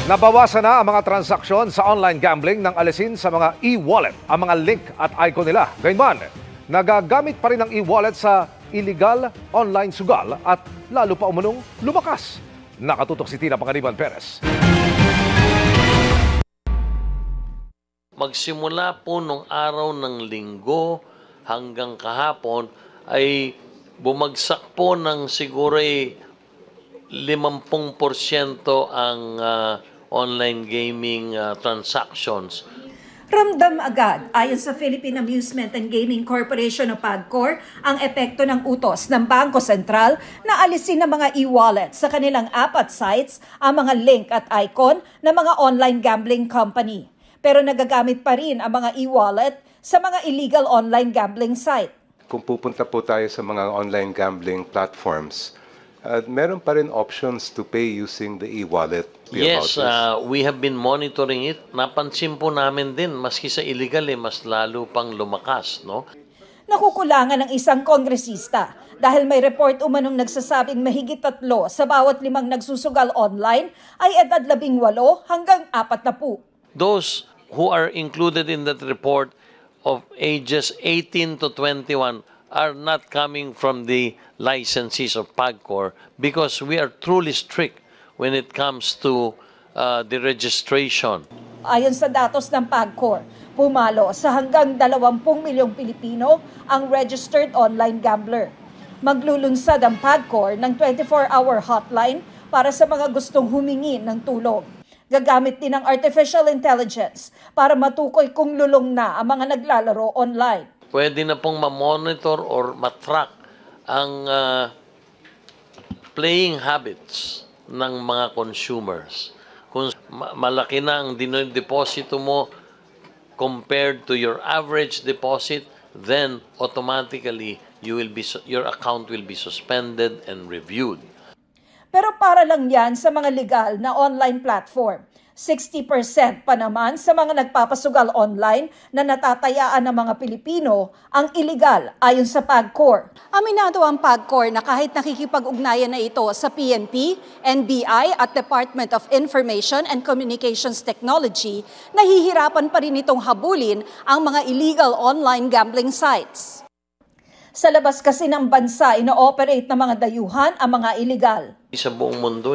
Nabawasan na ang mga transaksyon sa online gambling nang alisin sa mga e-wallet ang mga link at icon nila. Gayunman, nagagamit pa rin ang e-wallet sa illegal online sugal at lalo pa umunong lumakas. Nakatutok si Tina Panganiban Perez. Magsimula po nung araw ng Linggo hanggang kahapon ay bumagsak po ng siguro 50% ang online gaming transactions. Ramdam agad, ayon sa Philippine Amusement and Gaming Corporation o PAGCOR, ang epekto ng utos ng Bangko Sentral na alisin ng mga e-wallet sa kanilang app at sites ang mga link at icon ng mga online gambling company. Pero nagagamit pa rin ang mga e-wallet sa mga illegal online gambling site. Kung pupunta po tayo sa mga online gambling platforms, meron pa rin options to pay using the e-wallet. Yes, we have been monitoring it. Napansin po namin din, maski sa illegal, mas lalo pang lumakas, no? Nakukulangan ng isang kongresista dahil may report umanong nagsasabing mahigit 3 sa bawat 5 nagsusugal online ay edad 18 hanggang 40. Those who are included in that report of ages 18 to 21 are not coming from the licensees of PAGCOR because we are truly strict when it comes to the registration. Ayon sa datos ng PAGCOR, pumalo sa hanggang 20 milyong Pilipino ang registered online gambler. Maglulunsad ang PAGCOR ng 24-hour hotline para sa mga gustong humingi ng tulong. Gagamit din ng artificial intelligence para matukoy kung lulong na ang mga naglalaro online. Pwede na pong ma-monitor or ma-track ang playing habits ng mga consumers. Kung malaki na ang deposito mo compared to your average deposit, then automatically your account will be suspended and reviewed. Pero para lang yan sa mga legal na online platform. 60% pa naman sa mga nagpapasugal online na natatayaan ng mga Pilipino ang illegal ayon sa PAGCOR. Aminado ang PAGCOR na kahit nakikipag-ugnayan na ito sa PNP, NBI at Department of Information and Communications Technology, nahihirapan pa rin itong habulin ang mga illegal online gambling sites. Sa labas kasi ng bansa, ino-operate ng mga dayuhan ang mga illegal. Sa buong mundo,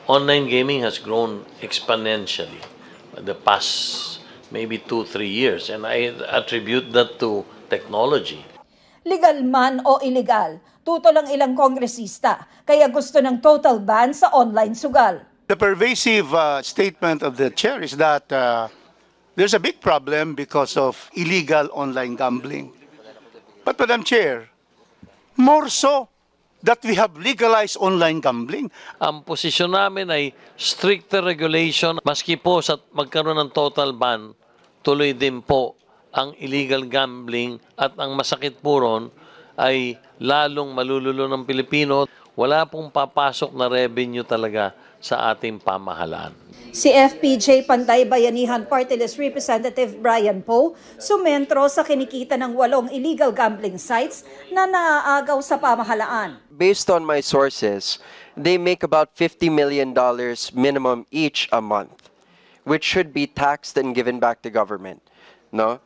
online gaming has grown exponentially the past maybe 2-3 years, and I attribute that to technology. Legal man o illegal, tuto lang ilang kongresista, kaya gusto ng total ban sa online sugal. The pervasive statement of the chair is that there's a big problem because of illegal online gambling. But Madam Chair, more so that we have legalized online gambling. Ang posisyon namin ay stricter regulation. Maski po sa magkaroon ng total ban, tuloy din po ang illegal gambling at ang masakit po ron ay lalong malululo ng Pilipino. Wala pong papasok na revenue talaga sa ating pamahalaan. Si FPJ Panday Bayanihan Party List Representative Brian Poe sumentro sa kinikita ng 8 illegal gambling sites na naaagaw sa pamahalaan. Based on my sources, they make about $50 million minimum each a month, which should be taxed and given back to government, no?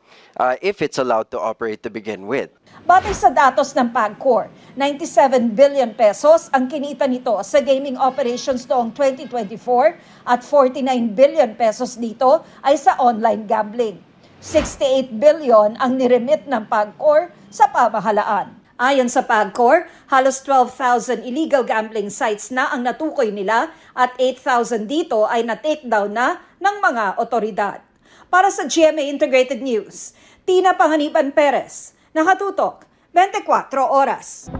If it's allowed to operate to begin with. Batay sa datos ng PAGCOR, 97 billion pesos ang kinita nito sa gaming operations noong 2024 at 49 billion pesos dito ay sa online gambling. 68 billion ang niremit ng PAGCOR sa pamahalaan. Ayon sa PAGCOR, halos 12,000 illegal gambling sites na ang natukoy nila at 8,000 dito ay na-takedown na ng mga otoridad. Para sa GMA Integrated News, Tina Panganiban Perez, nakatutok 24 oras.